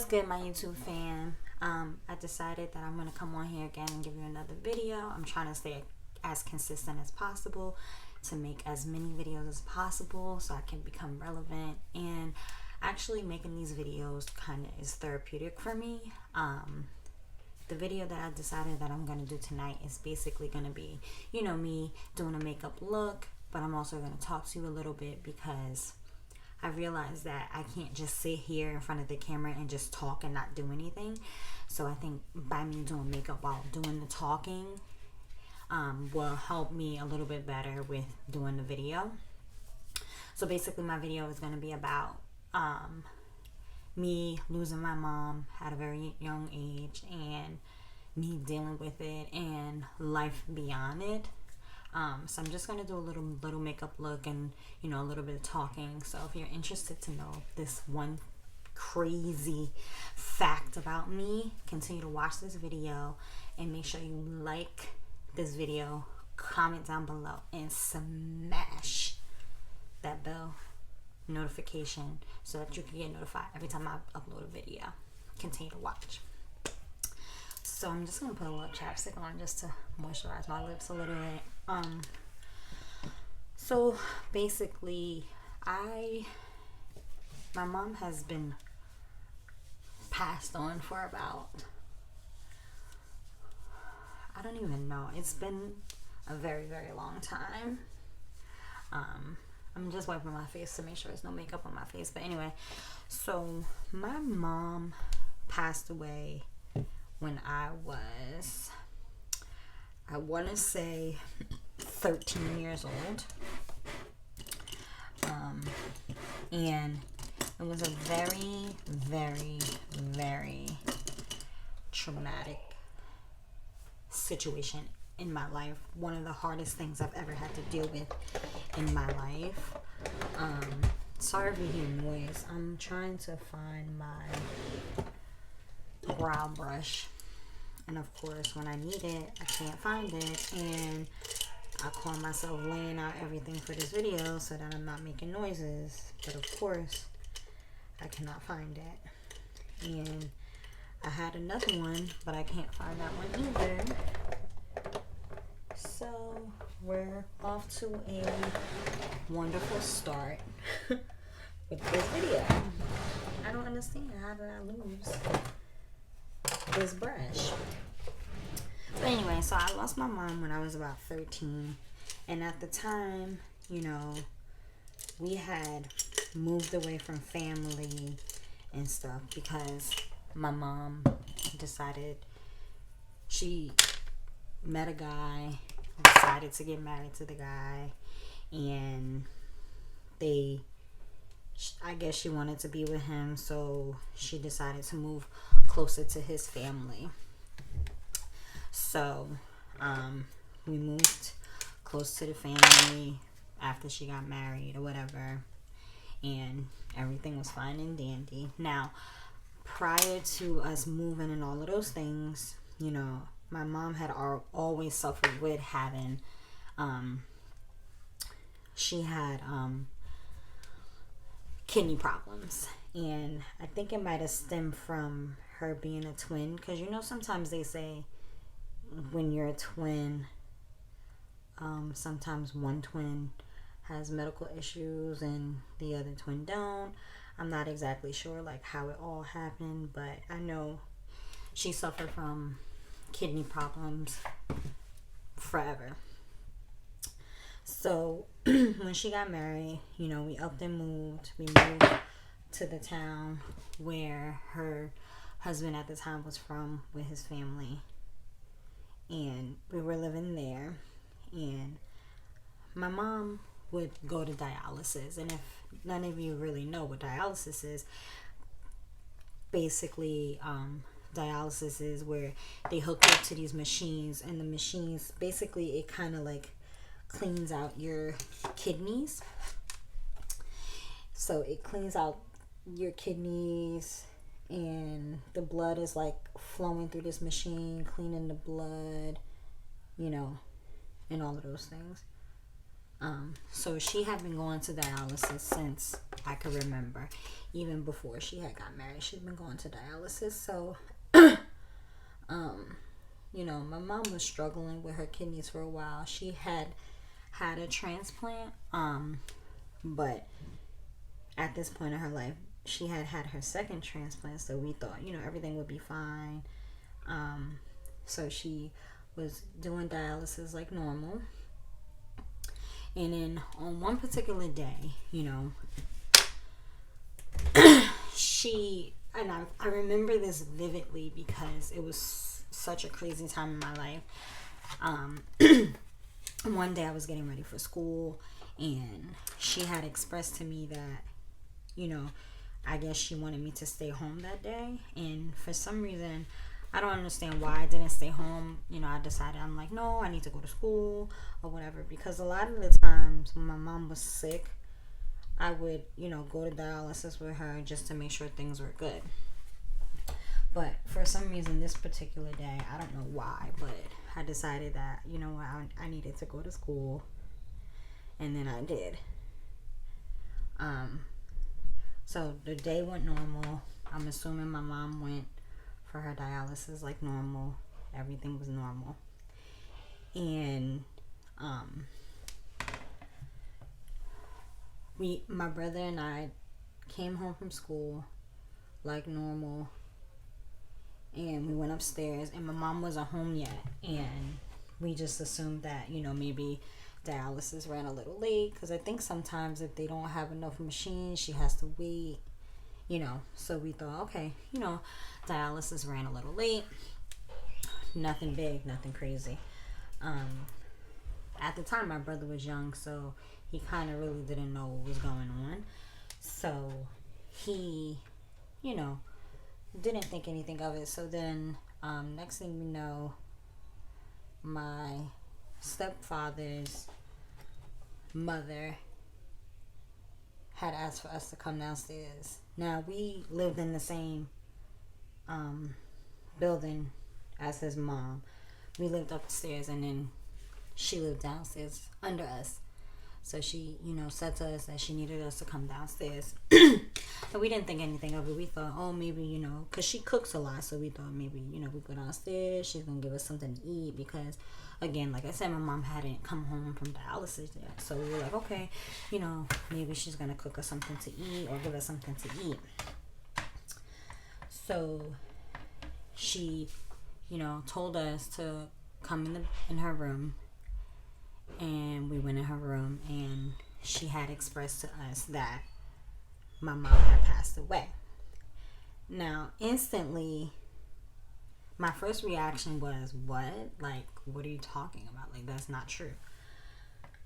good, my YouTube fam? I decided that I'm going to come on here again and give you another video. I'm trying to stay as consistent as possible to make as many videos as possible so I can become relevant. And actually making these videos kind of is therapeutic for me. The video that I decided that I'm going to do tonight is basically going to be, you know, me doing a makeup look, but I'm also going to talk to you a little bit because I realized that I can't just sit here in front of the camera and just talk and not do anything. So I think by me doing makeup while doing the talking will help me a little bit better with doing the video. So basically my video is going to be about me losing my mom at a very young age and me dealing with it and life beyond it. So I'm just going to do a little makeup look and, you know, a little bit of talking. So if you're interested to know this one crazy fact about me, continue to watch this video and make sure you like this video, comment down below, and smash that bell notification so that you can get notified every time I upload a video. Continue to watch. So I'm just gonna put a little chapstick on just to moisturize my lips a little bit. So basically my mom has been passed on for about, I don't even know, it's been a very, very long time. I'm just wiping my face to make sure there's no makeup on my face. But anyway, so my mom passed away when I was, I want to say 13 years old. And it was a very, very, very traumatic situation in my life. One of the hardest things I've ever had to deal with in my life. Sorry if you hear noise. I'm trying to find my brow brush, and of course when I need it I can't find it, and I call myself laying out everything for this video so that I'm not making noises, but of course I cannot find it. And I had another one, but I can't find that one either. So we're off to a wonderful start with this video. I don't understand, how did I lose this brush? But anyway, so I lost my mom when I was about 13, and at the time, you know, we had moved away from family and stuff because my mom decided, she met a guy, decided to get married to the guy, and I guess she wanted to be with him, so she decided to move closer to his family. So we moved close to the family after she got married or whatever, and everything was fine and dandy. Now, prior to us moving and all of those things, you know, my mom had always suffered with having, she had kidney problems, and I think it might have stemmed from her being a twin, because you know sometimes they say when you're a twin, sometimes one twin has medical issues and the other twin don't. I'm not exactly sure like how it all happened, but I know she suffered from kidney problems forever. So when she got married, you know, we upped and moved. We moved to the town where her husband at the time was from with his family, and we were living there. And my mom would go to dialysis, and if none of you really know what dialysis is, basically dialysis is where they hook you up to these machines, and the machines basically, it kind of like cleans out your kidneys. So it cleans out your kidneys, and the blood is like flowing through this machine, cleaning the blood, you know, and all of those things. So she had been going to dialysis since I could remember. even before she had got married. She's been going to dialysis. So, you know, my mom was struggling with her kidneys for a while. She had a transplant, but at this point in her life, she had her second transplant. So we thought, you know, everything would be fine. So she was doing dialysis like normal. And then on one particular day, you know, I remember this vividly because it was such a crazy time in my life. One day I was getting ready for school, and she had expressed to me that, you know, I guess she wanted me to stay home that day. And for some reason, I don't understand why I didn't stay home. You know, I decided, I'm like, no, I need to go to school or whatever. Because a lot of the times when my mom was sick, I would, you know, go to dialysis with her just to make sure things were good. But for some reason, this particular day, I don't know why, but I decided that, you know what, I needed to go to school. And then I did. So the day went normal. I'm assuming my mom went for her dialysis like normal. Everything was normal. And my brother and I came home from school like normal, and we went upstairs, and my mom wasn't home yet, and we just assumed that, you know, maybe dialysis ran a little late, because I think sometimes if they don't have enough machines, she has to wait, you know. So we thought, okay, you know, dialysis ran a little late, nothing big, nothing crazy. At the time, my brother was young, so he kind of really didn't know what was going on. So he, you know, didn't think anything of it. So then, next thing we know, my stepfather's mother had asked for us to come downstairs. Now, we lived in the same building as his mom. We lived upstairs, and then she lived downstairs under us. So she, you know, said to us that she needed us to come downstairs. And we didn't think anything of it. We thought, oh, maybe, you know, because she cooks a lot. So we thought maybe, you know, we go downstairs. She's going to give us something to eat. Because, again, like I said, my mom hadn't come home from dialysis yet. So we were like, okay, you know, maybe she's going to cook us something to eat or give us something to eat. So she, you know, told us to come in her room. And we went in her room, and she had expressed to us that my mom had passed away. Now, instantly, my first reaction was, what? Like, what are you talking about? Like, that's not true.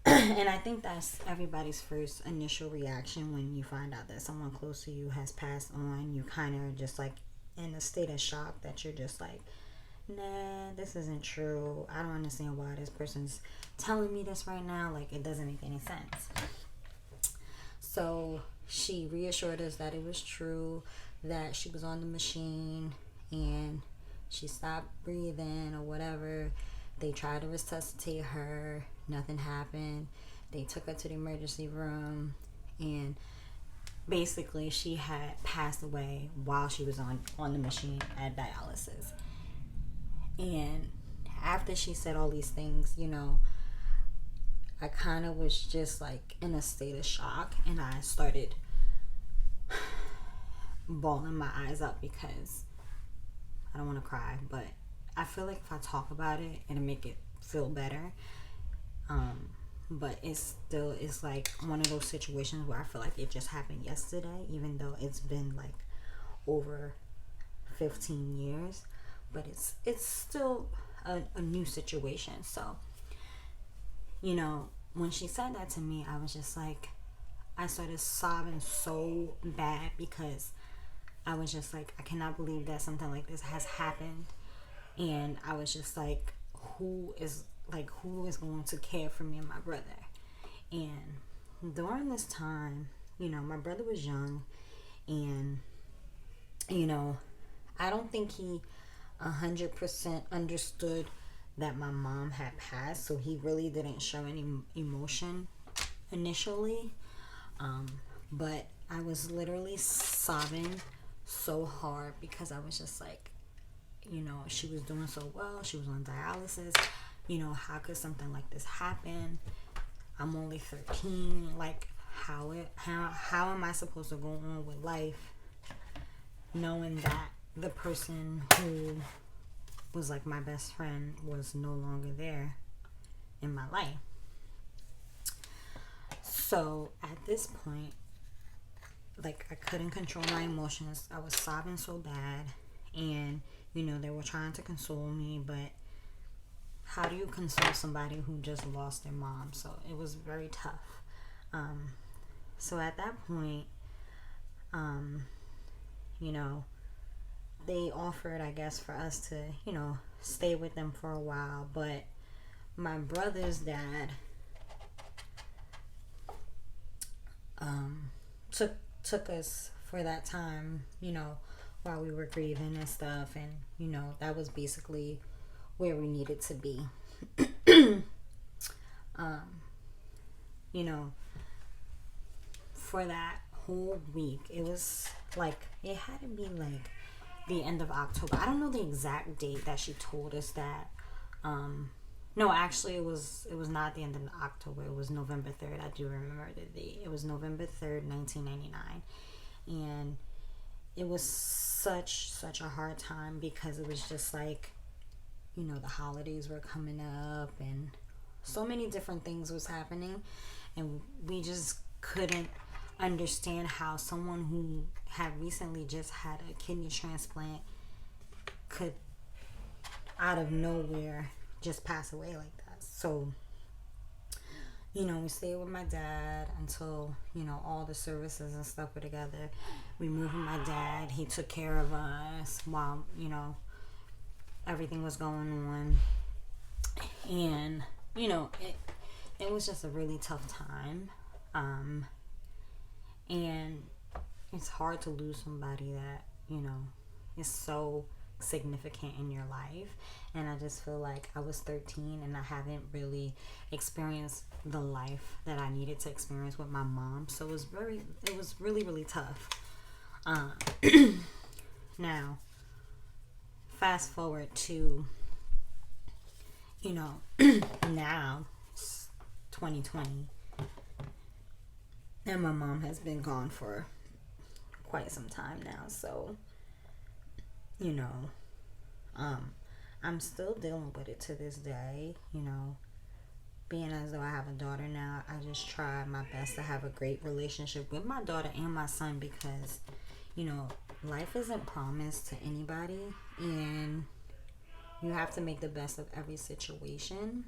And I think that's everybody's first initial reaction when you find out that someone close to you has passed on. You kind of just like in a state of shock that you're just like, nah, this isn't true. I don't understand why this person's telling me this right now. Like, it doesn't make any sense. So she reassured us that it was true, that she was on the machine and she stopped breathing or whatever. They tried to resuscitate her. Nothing happened. They took her to the emergency room, and basically she had passed away while she was on the machine at dialysis. And after she said all these things, you know, I kind of was just like in a state of shock, and I started bawling my eyes out because I don't want to cry, but I feel like if I talk about it, it'll make it feel better. But it's like one of those situations where I feel like it just happened yesterday, even though it's been like over 15 years. But it's still a new situation. So, you know, when she said that to me, I was just like, I started sobbing so bad because I was just like, I cannot believe that something like this has happened. And I was just like, who is going to care for me and my brother? And during this time, you know, my brother was young, and, you know, I don't think he 100% understood that my mom had passed, so he really didn't show any emotion initially. But I was literally sobbing so hard because I was just like, you know, she was doing so well. She was on dialysis. You know, how could something like this happen? I'm only 13. Like, how am I supposed to go on with life knowing that the person who was like my best friend was no longer there in my life? So at this point, like, I couldn't control my emotions. I was sobbing so bad, and you know, they were trying to console me, but how do you console somebody who just lost their mom? So it was very tough. So at that point, you know, they offered, I guess, for us to, you know, stay with them for a while, but my brother's dad took us for that time, you know, while we were grieving and stuff, and you know, that was basically where we needed to be. You know, for that whole week, it was like, it had to be like the end of October. I don't know the exact date that she told us that. No, actually, it was not the end of October. It was November 3rd. I do remember the date. It was November 3rd, 1999. And it was such a hard time because it was just like, you know, the holidays were coming up and so many different things was happening, and we just couldn't understand how someone who had recently just had a kidney transplant could out of nowhere just pass away like that. So, you know, we stayed with my dad until, you know, all the services and stuff were together. We moved with my dad. He took care of us while, you know, everything was going on. And, you know, it was just a really tough time. And it's hard to lose somebody that, you know, is so significant in your life. And I just feel like I was 13 and I haven't really experienced the life that I needed to experience with my mom. So it was really tough. Now, fast forward to, you know, now it's 2020, and my mom has been gone for quite some time now. So, you know, I'm still dealing with it to this day. You know, being as though I have a daughter now, I just try my best to have a great relationship with my daughter and my son, because, you know, life isn't promised to anybody, and you have to make the best of every situation.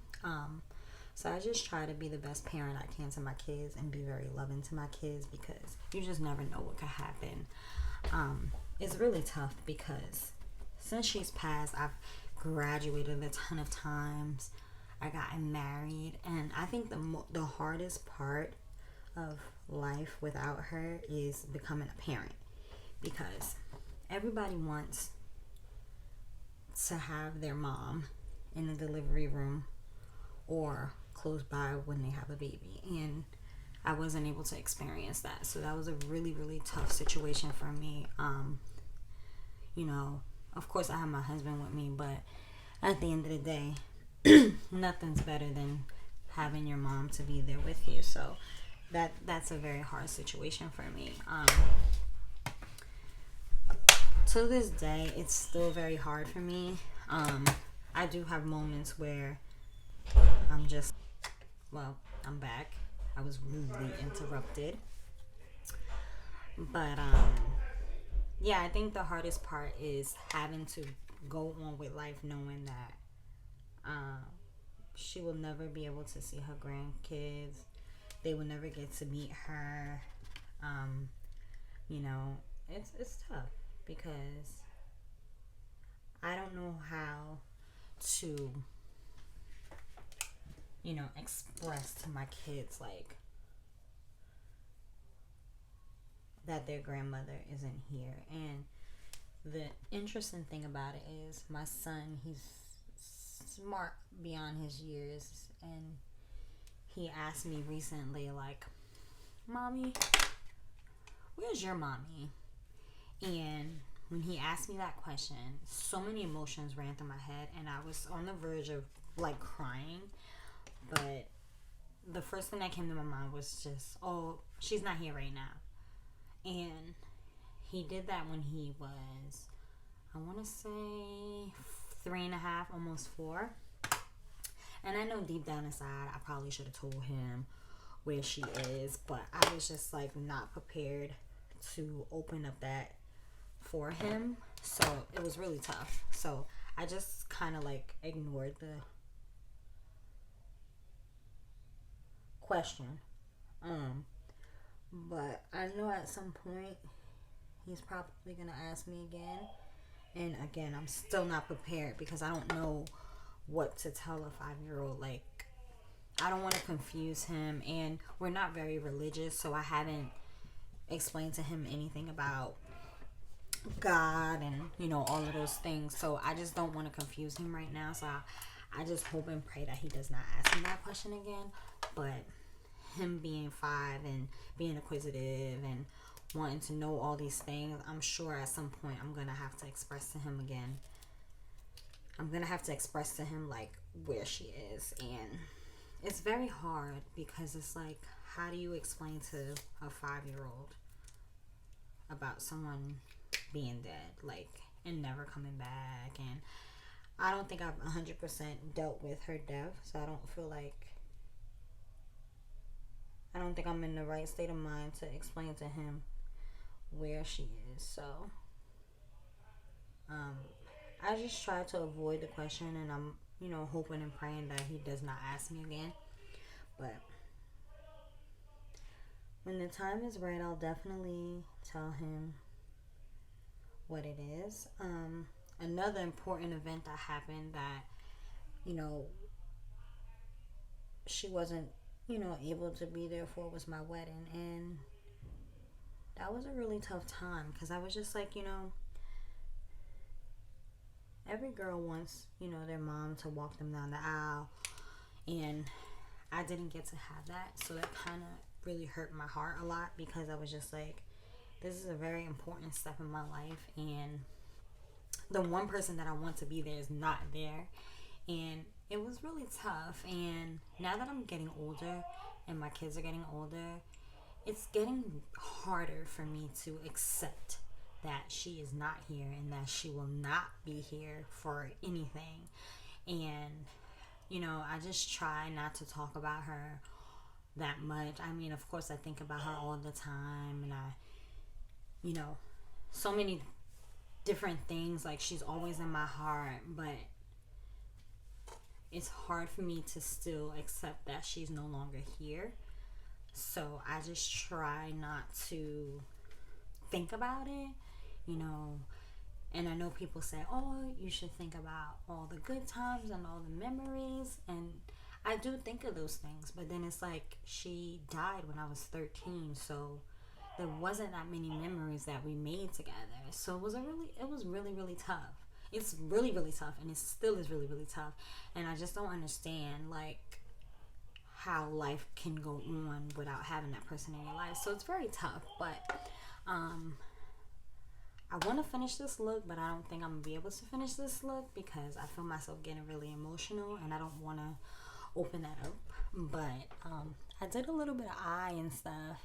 So I just try to be the best parent I can to my kids and be very loving to my kids, because you just never know what could happen. It's really tough because since she's passed, I've graduated a ton of times. I gotten married, and I think the hardest part of life without her is becoming a parent, because everybody wants to have their mom in the delivery room or close by when they have a baby, and I wasn't able to experience that. So that was a really tough situation for me. You know, of course I have my husband with me, but at the end of the day, nothing's better than having your mom to be there with you. So that's a very hard situation for me. To this day, it's still very hard for me. I do have moments where I'm just, well, I'm back. I was rudely interrupted. But yeah, I think the hardest part is having to go on with life knowing that she will never be able to see her grandkids. They will never get to meet her. You know, it's tough because I don't know how to, you know, express to my kids like that their grandmother isn't here. And the interesting thing about it is my son, he's smart beyond his years, and he asked me recently, like, Mommy, where's your mommy? And when he asked me that question, so many emotions ran through my head, and I was on the verge of like crying. But the first thing that came to my mind was just, oh, she's not here right now. And he did that when he was, I want to say 3.5, almost 4. And I know deep down inside I probably should have told him where she is, but I was just like not prepared to open up that for him. So it was really tough. So I just kind of like ignored the question. But I know at some point he's probably gonna ask me again. And again, I'm still not prepared because I don't know what to tell a 5-year-old. Like, I don't want to confuse him, and we're not very religious, so I haven't explained to him anything about God and, you know, all of those things. So I just don't want to confuse him right now. So I just hope and pray that he does not ask me that question again. But him being 5 and being inquisitive and wanting to know all these things, I'm sure at some point I'm going to have to express to him again. I'm going to have to express to him like where she is. And it's very hard because it's like, how do you explain to a 5-year-old about someone being dead, like, and never coming back? And I don't think I've 100% dealt with her death, so I don't feel like, I don't think I'm in the right state of mind to explain to him where she is. So I just try to avoid the question, and I'm, you know, hoping and praying that he does not ask me again. But when the time is right, I'll definitely tell him what it is. Another important event that happened that, you know, she wasn't, you know, able to be there for was my wedding. And that was a really tough time because I was just like, you know, every girl wants, you know, their mom to walk them down the aisle. And I didn't get to have that. So that kind of really hurt my heart a lot because I was just like, this is a very important step in my life. And the one person that I want to be there is not there. And it was really tough. And now that I'm getting older and my kids are getting older, it's getting harder for me to accept that she is not here and that she will not be here for anything. And, you know, I just try not to talk about her that much. I mean, of course, I think about her all the time, and I, you know, so many different things. Like, she's always in my heart, but it's hard for me to still accept that she's no longer here. So I just try not to think about it, you know. And I know people say, oh, you should think about all the good times and all the memories. And I do think of those things. But then it's like, she died when I was 13. So there wasn't that many memories that we made together. So it was really, really tough. It's really, really tough. And it still is really, really tough. And I just don't understand, like, how life can go on without having that person in your life. So it's very tough. But I want to finish this look, but I don't think I'm going to be able to finish this look because I feel myself getting really emotional and I don't want to open that up. But I did a little bit of eye and stuff.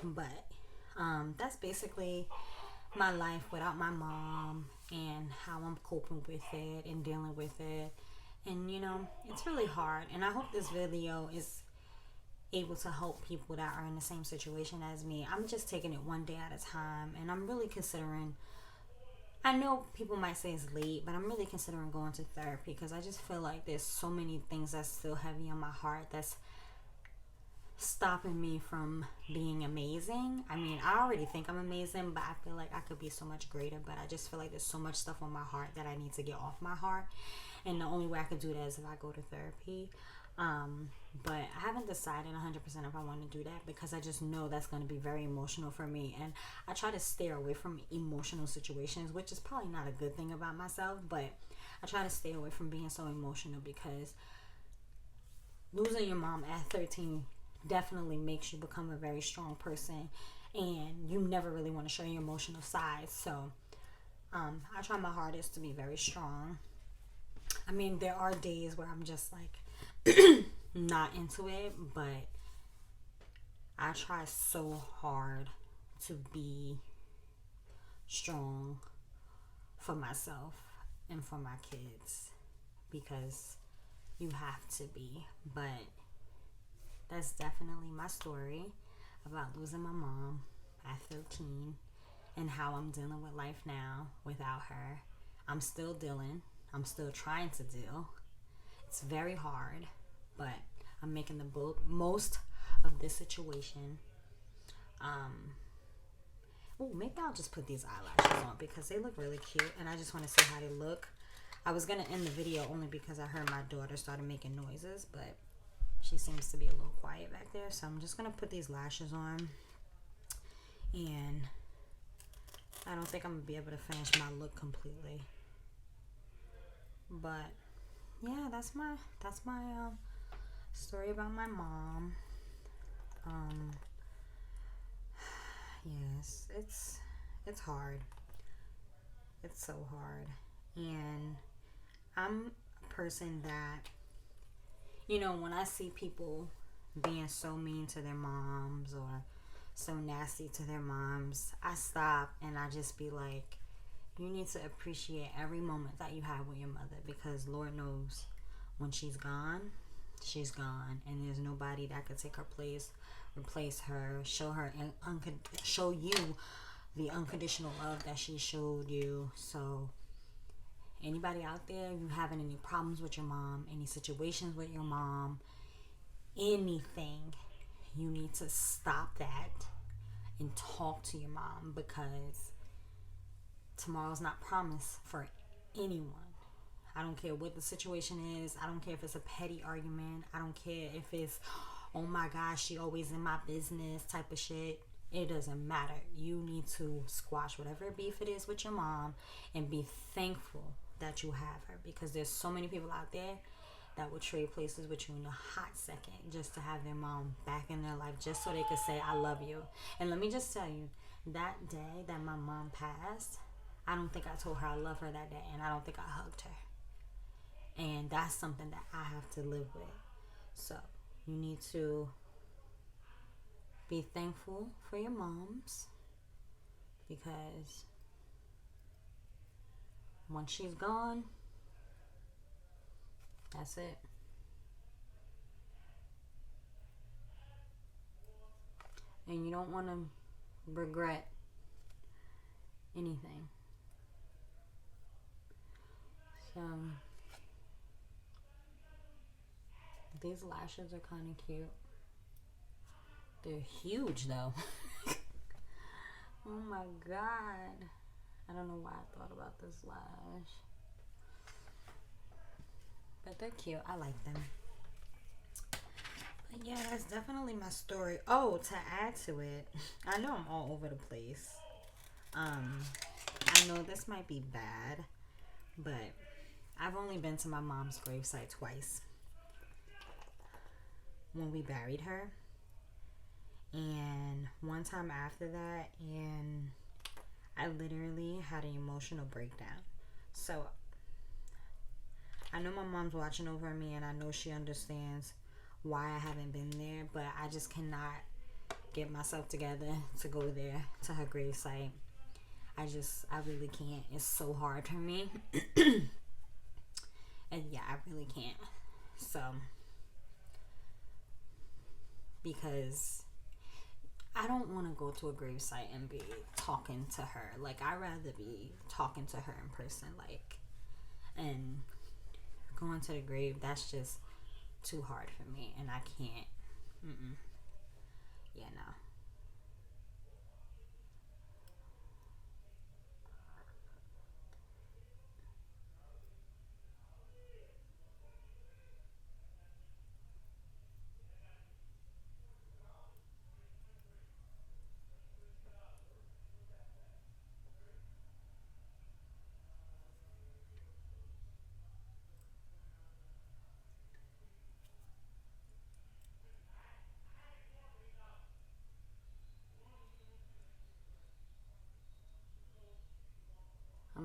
But that's basically my life without my mom and how I'm coping with it and dealing with it. And, you know, it's really hard. And I hope this video is able to help people that are in the same situation as me. I'm just taking it one day at a time. And I'm really considering, I know people might say it's late, but I'm really considering going to therapy because I just feel like there's so many things that's still heavy on my heart that's stopping me from being amazing. I mean, I already think I'm amazing, but I feel like I could be so much greater. But I just feel like there's so much stuff on my heart that I need to get off my heart. And the only way I could do that is if I go to therapy. But I haven't decided 100% if I want to do that because I just know that's going to be very emotional for me. And I try to stay away from emotional situations, which is probably not a good thing about myself. But I try to stay away from being so emotional because losing your mom at 13 definitely makes you become a very strong person. and you never really want to show your emotional side. So I try my hardest to be very strong. I mean, there are days where I'm just like not into it, but I try so hard to be strong for myself and for my kids, because you have to be. But that's definitely my story about losing my mom at 13 and how I'm dealing with life now without her. I'm still dealing. I'm still trying to deal. It's very hard, but I'm making the most of this situation. Oh, maybe I'll just put these eyelashes on because they look really cute and I just want to see how they look. I was going to end the video only because I heard my daughter started making noises, but she seems to be a little quiet back there. So I'm just going to put these lashes on, and I don't think I'm going to be able to finish my look completely. But yeah, that's my story about my mom. Yes, it's hard. It's so hard. And I'm a person that, when I see people being so mean to their moms or so nasty to their moms, I stop and I just be like, you need to appreciate every moment that you have with your mother, because Lord knows when she's gone, and there's nobody that could take her place, replace her, show you the unconditional love that she showed you. So anybody out there, you having any problems with your mom, any situations with your mom, anything, you need to stop that and talk to your mom, because tomorrow's not promised for anyone. I don't care what the situation is. I don't care if it's a petty argument. I don't care if it's, oh my gosh, she always in my business type of shit. It doesn't matter. You need to squash whatever beef it is with your mom and be thankful that you have her, because there's so many people out there that would trade places with you in a hot second just to have their mom back in their life, just so they could say, I love you. And let me just tell you, that day that my mom passed, I don't think I told her I love her that day, and I don't think I hugged her. And that's something that I have to live with. So you need to be thankful for your moms, because once she's gone, that's it. And you don't want to regret anything. So these lashes are kind of cute. They're huge though. Oh my god. I don't know why I thought about this lash. But they're cute. I like them. But yeah, that's definitely my story. Oh, to add to it, I know I'm all over the place. I know this might be bad, but I've only been to my mom's gravesite twice. When we buried her, and one time after that, and I literally had an emotional breakdown. So I know my mom's watching over me, and I know she understands why I haven't been there, but I just cannot get myself together to go there to her gravesite. I really can't. It's so hard for me. And yeah, I really can't. So, because I don't want to go to a gravesite and be talking to her. Like, I'd rather be talking to her in person. Like, and going to the grave, that's just too hard for me. And I can't. Yeah, no.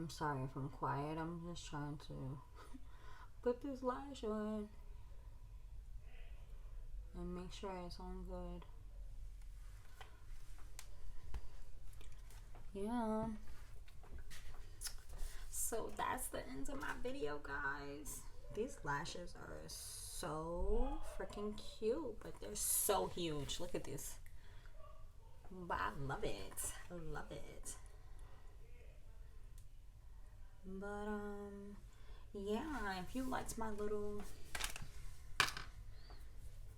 Sorry if I'm quiet. I'm just trying to put this lash on and make sure it's on good. Yeah. So that's the end of my video, guys. These lashes are so freaking cute, but they're so huge. Look at this. But I love it. I love it. But yeah, if you liked my little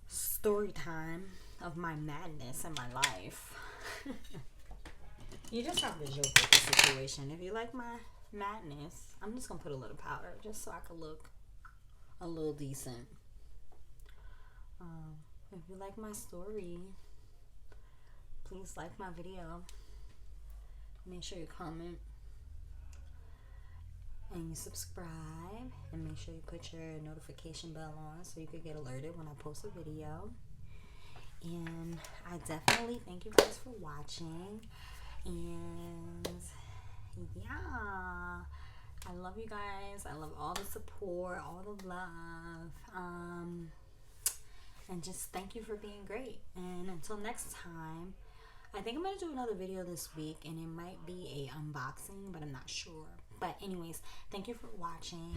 story time of my madness in my life, you just have to joke with the situation. If you like my madness, I'm just gonna put a little powder just so I can look a little decent. If you like my story, please like my video. Make sure you comment and you subscribe, and make sure you put your notification bell on so you could get alerted when I post a video. And I definitely thank you guys for watching. And yeah, I love you guys. I love all the support, all the love. And just thank you for being great. And until next time, I think I'm going to do another video this week, and it might be a unboxing, but I'm not sure. But anyways, thank you for watching.